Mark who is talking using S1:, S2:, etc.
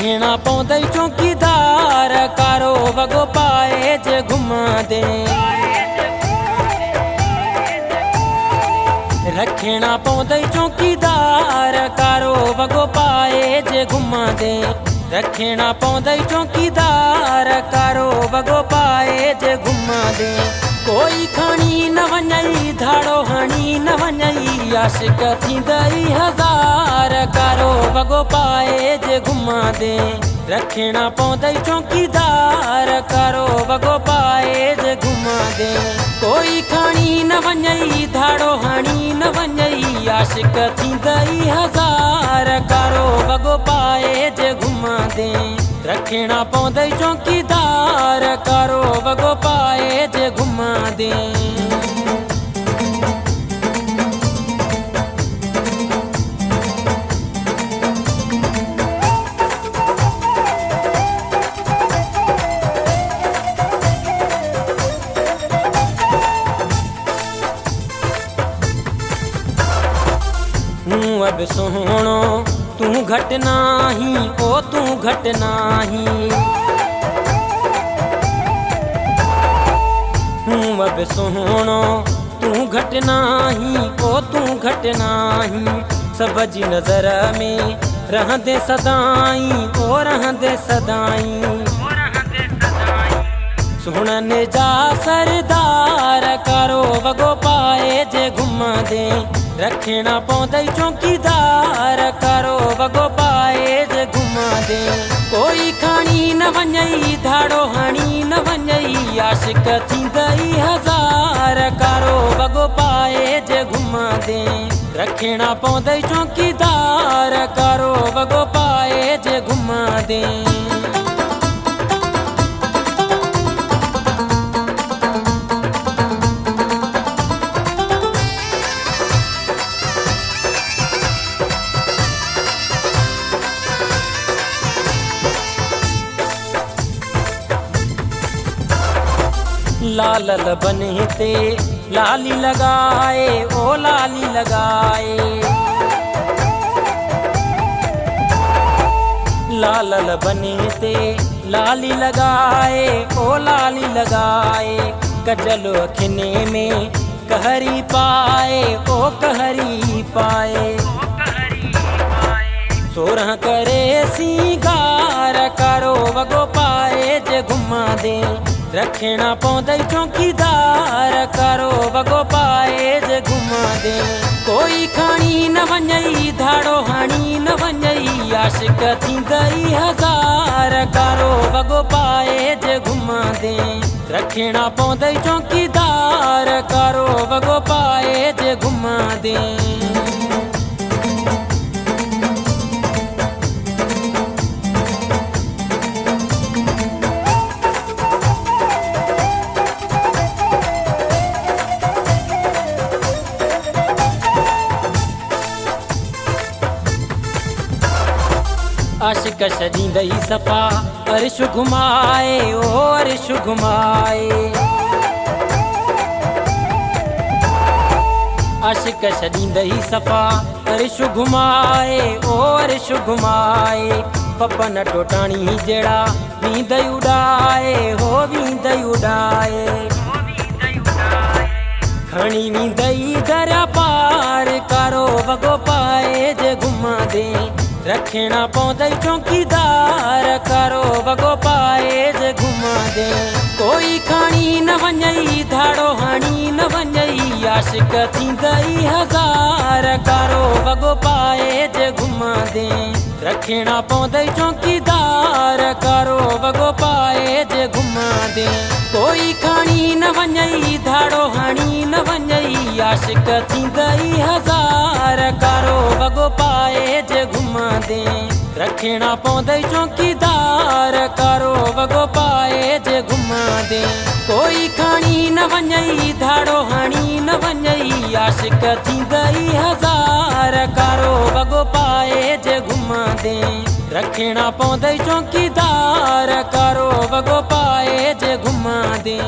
S1: रखना पौंदई चौकीदार कारो वगो पाए जे घुमा दे। रखना पौंदई चौकीदार कारो वगो पाए जे घुमा दे। रखना पौंदई चौकीदार कारो वगो पाए जे घुमा दे। कोई खणी न वञई धाड़ो हणी न वञई आशिक थींदई हज़ार कारो वगो पाए जे घुमा दे। रखना पौंदई चौकीदार कारो वगो पाए जे घुमा दे। कोई खणी न वञई धाड़ो हणी न वञई आशिक थींदई हज़ार कारो वगो पाए जे घुमा दे। रखना पौंदई चौकीदार कारो वगो पाए जे घुमा दे। हूँ अब सोहणो तू घट नाही ओ तू घट नाही। हूँ अब सोहणो तू घट नाही ओ तू घट नाही। सब जी नजर में रहंदे सदाई ओ रहंदे सदाई। सुणने जा सरदार कारो वगो पाए जे घुमा दे। रखना पौंदई चौकीदार कारो वगो पाए जे घुमा दे। कोई खणी न वञई धाड़ो हणी न वञई आशिक थींदई हज़ार कारो वगो पाए जे घुमा दे। रखना पौंदई चौकीदार कारो वगो पाए जे घुमा दे। लाल बने ते लाली लगाए ओ लाली लगाए। लाल बने ते लाली लगाए ओ लाली लगाए। गजल अखने में कहरी पाए ओ कहरी पाए। सोरह करे सिंगार कारो वगो पाए जे घुमा दे। रखना पौंदई चौकीदार कारो वगो पाए जे घुमा दे। कोई खणी न वञई धाड़ो हणी न वञई आशिक थींदई हज़ार कारो वगो पाए जे घुमा दे। रखना पौंदई चौकीदार कारो वगो पाए जे घुमा दे। आशिक छॾींदई सफ़ा अर्श घुमाए ओ अर्श घुमाए। आशिक छॾींदई सफ़ा अर्श घुमाए ओ अर्श घुमाए। पपन टोटाणी जहिड़ा वींदई उॾाए हो वींदई उॾाए। खणी वींदई दरिया पार कारो वगो पाए जे घुमा दे। रखना पौंदई चौकीदार कारो वगो पाए जे घुमा दे। कोई खणी न वञई धाड़ो हणी न वञई आशिक थींदई हज़ार कारो वगो पाए जे घुमा दे। रखना पौंदई चौकीदार कारो वगो पाए जे घुमा दे। कोई खणी न वञई धाड़ो हणी न वञई आशिक थींदई हज़ार कारो वगो पाए जे घुमा दे। रखना पौंदई चौकीदार कारो वगो पाए जे घुमा दे। कोई खणी न वञई धाड़ो हणी न वञई आशिक थींदई हज़ार कारो वगो पाए जे घुमा दे। रखना पौंदई चौकीदार कारो वगो पाए जे घुमा दे।